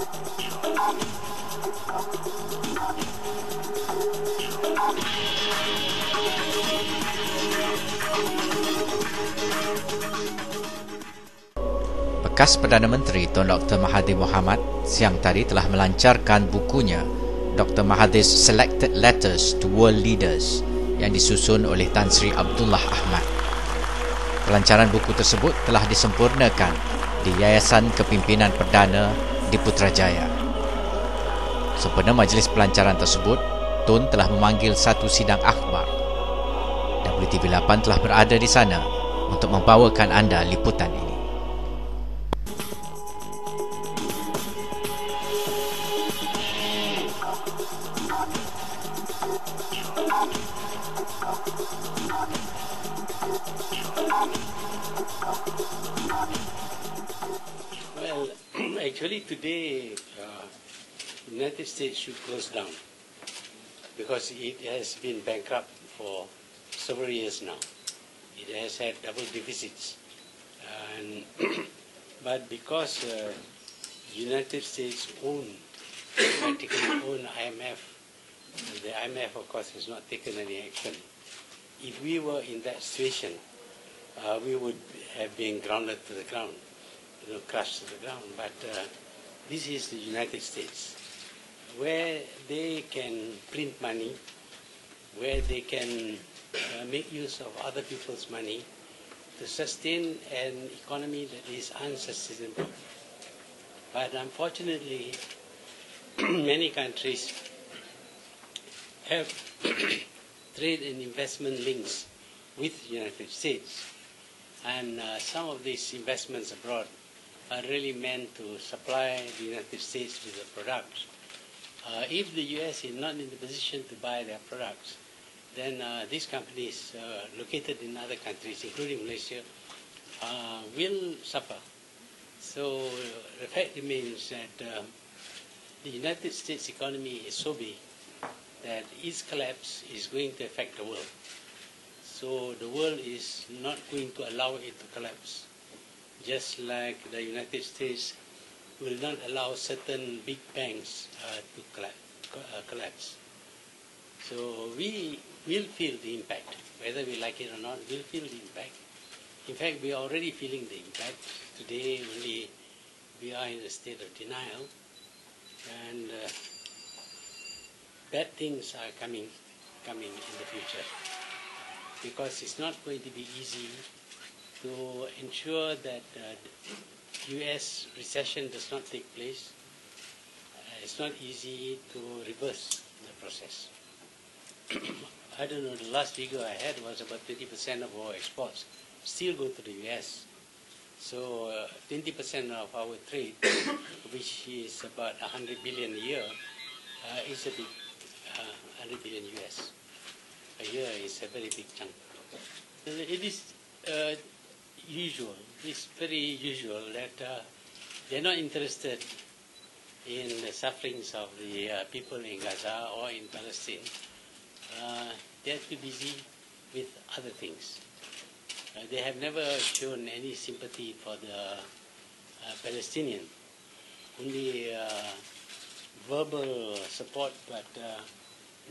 Bekas Perdana Menteri Tun Dr Mahathir Mohamad siang tadi telah melancarkan bukunya Dr Mahathir's Selected Letters to World Leaders yang disusun oleh Tan Sri Abdullah Ahmad. Pelancaran buku tersebut telah disempurnakan di Yayasan Kepimpinan Perdana di Putrajaya. Sempena majlis pelancaran tersebut, Tun telah memanggil satu sidang akhbar. WTV8 telah berada di sana untuk membawakan anda liputan ini. Well, actually today, United States should close down because it has been bankrupt for several years now. It has had double deficits, and but because United States practically own IMF, the IMF of course has not taken any action. If we were in that situation, we would have been grounded to the ground, crushed to the ground. But this is the United States, where they can print money, where they can make use of other people's money to sustain an economy that is unsustainable. But unfortunately, many countries have trade and investment links with the United States. And some of these investments abroad are really meant to supply the United States with the products. If the US is not in the position to buy their products, then these companies located in other countries, including Malaysia, will suffer. So the fact remains that the United States economy is so big that its collapse is going to affect the world. So the world is not going to allow it to collapse, just like the United States will not allow certain big banks to collapse. So we will feel the impact, whether we like it or not, we'll feel the impact. In fact, we are already feeling the impact. Today only we are in a state of denial, and bad things are coming in the future, because it's not going to be easy to ensure that US recession does not take place. It's not easy to reverse the process. I don't know, the last figure I had was about 20% of our exports still go to the US. So 20% of our trade, which is about 100 billion a year, is a big 100 billion US. A year is a very big chunk. It is usual, it's very usual that they're not interested in the sufferings of the people in Gaza or in Palestine. They're too busy with other things. They have never shown any sympathy for the Palestinian. Only verbal support, but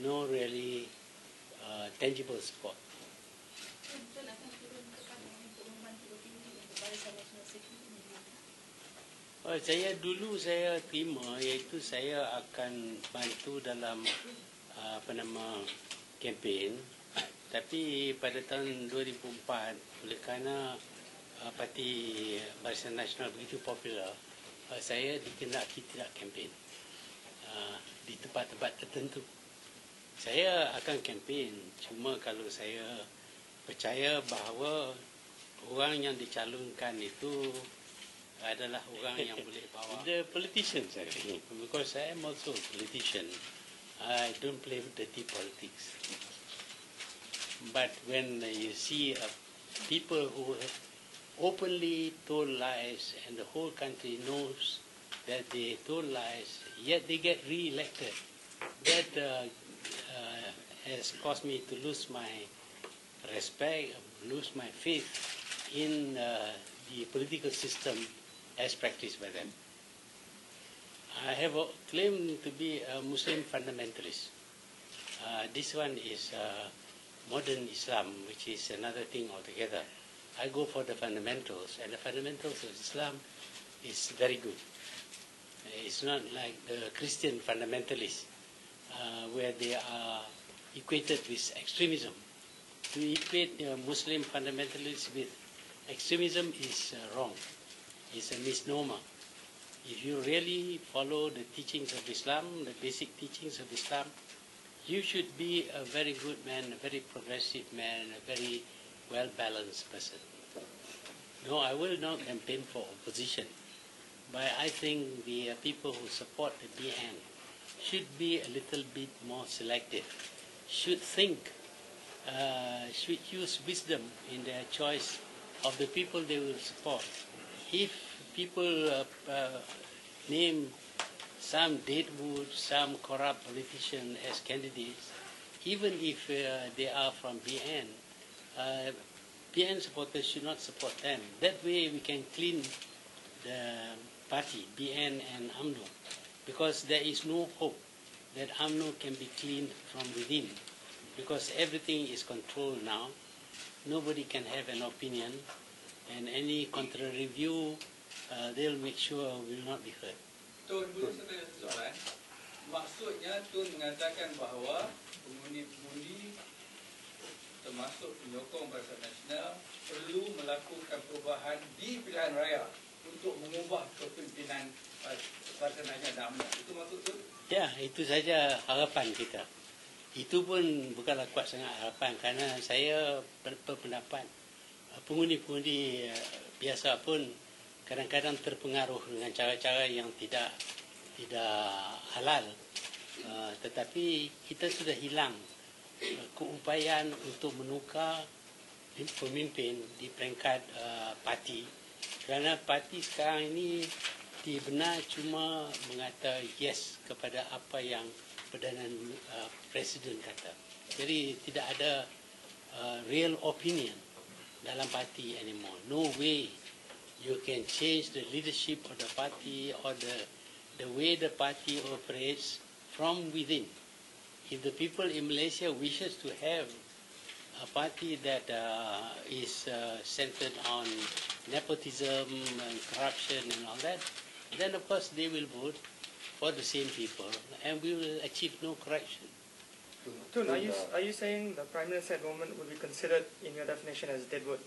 no really tangible support. Saya terima, iaitu saya akan bantu dalam kempen, tapi pada tahun 2004 oleh kerana parti Barisan Nasional begitu popular, saya dikehendaki tidak kempen di tempat-tempat tertentu. Saya akan kempen, cuma kalau saya percaya bahawa orang yang dicalonkan itu adalah orang yang boleh bawa. The politicians, I think, because I am also a politician. I don't play dirty politics. But when you see people who have openly told lies and the whole country knows that they told lies, yet they get re-elected, that has caused me to lose my respect, lose my faith in the political system as practiced by them. have claimed to be a Muslim fundamentalist. This one is modern Islam, which is another thing altogether. I go for the fundamentals, and the fundamentals of Islam is very good. It's not like the Christian fundamentalists, where they are equated with extremism. To equate Muslim fundamentalists with extremism is wrong. It's a misnomer. If you really follow the teachings of Islam, the basic teachings of Islam, you should be a very good man, a very progressive man, a very well-balanced person. No, I will not campaign for opposition, but I think the people who support the BN should be a little bit more selective, should think, should use wisdom in their choice of the people they will support. If people name some deadwood, some corrupt politician as candidates, even if they are from BN, BN supporters should not support them. That way we can clean the party, BN and UMNO, because there is no hope that UMNO can be cleaned from within, because everything is controlled now. Nobody can have an opinion, and any contrary view, they'll make sure will not be heard. Tun, boleh saya tanya soalan? Maksudnya Tun mengatakan bahawa pengundi-pengundi termasuk penyokong Barisan Nasional perlu melakukan perubahan di pilihan raya untuk mengubah kepimpinan Barisan Nasional dan UMNO. Itu maksud Tun? Ya, itu saja harapan kita. Itu pun bukanlah kuat sangat harapan, kerana saya berpendapat pengundi-pengundi biasa pun kadang-kadang terpengaruh dengan cara-cara yang tidak halal. Tetapi kita sudah hilang keupayaan untuk menukar pemimpin di peringkat parti. Kerana parti sekarang ini benar cuma mengata yes kepada apa yang Perdana Presiden kata. Jadi tidak ada real opinion dalam parti anymore. No way you can change the leadership of the party or the way the party operates from within. If the people in Malaysia wishes to have a party that is centered on nepotism and corruption and all that, then of course they will vote for the same people and we will achieve no corruption. Tun, are you saying the Prime Minister at the moment would be considered in your definition as deadwood?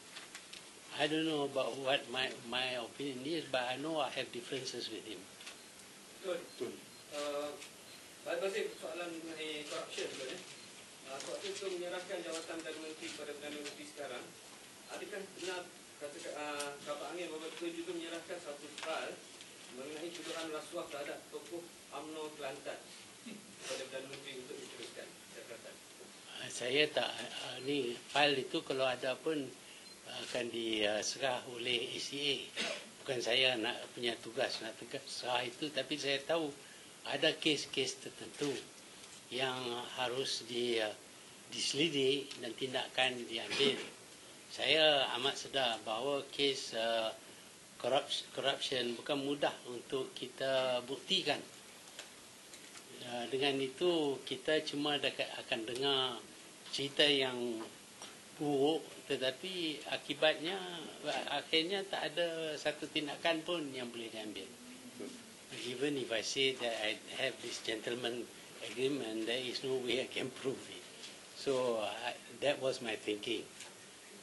I don't know about what my opinion is, but I know I have differences with him. Tun. Masih soalan mengenai corruption sebenarnya. Waktu itu menyerahkan jawatan Perdana Menteri kepada Perdana Menteri sekarang, adakah benar kata kapal angin bahawa Tun juga menyerahkan satu file mengenai tuduhan rasuah terhadap tokoh UMNO Kelantan kepada Perdana Menteri untuk diteruskan jabatan? Saya tak, ni file itu kalau ada pun akan diserah oleh ACA. Bukan saya nak punya tugas nak serah itu, tapi saya tahu ada kes-kes tertentu yang harus diselidik dan tindakan diambil. Saya amat sedar bahawa kes corruption bukan mudah untuk kita buktikan. Dengan itu kita cuma akan dengar cerita yang buruk, tetapi akibatnya akhirnya tak ada satu tindakan pun yang boleh diambil. Even if I say that I have this gentleman agreement, there is no way I can prove it. So that was my thinking,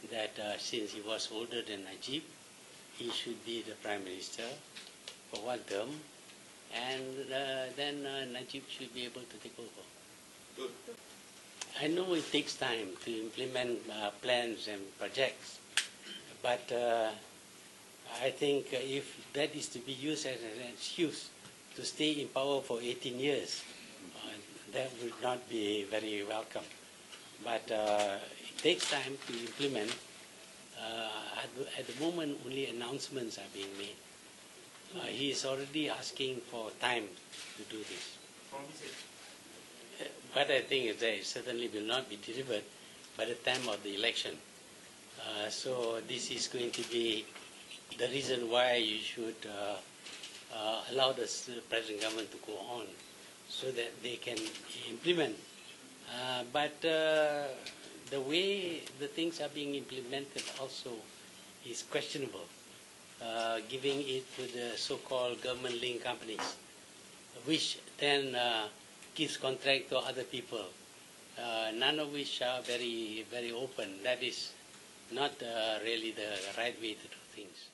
that since he was older than Najib, he should be the Prime Minister for one term, and then Najib should be able to take over. Good. I know it takes time to implement plans and projects, but I think if that is to be used as an excuse to stay in power for 18 years, that would not be very welcome. But it takes time to implement. At the moment, only announcements are being made. He is already asking for time to do this. What I think is that it certainly will not be delivered by the time of the election. So this is going to be the reason why you should allow the present government to go on so that they can implement. But the way the things are being implemented also is questionable, giving it to the so-called government-linked companies, which then gives contract to other people, none of which are very, very open. That is not really the right way to do things.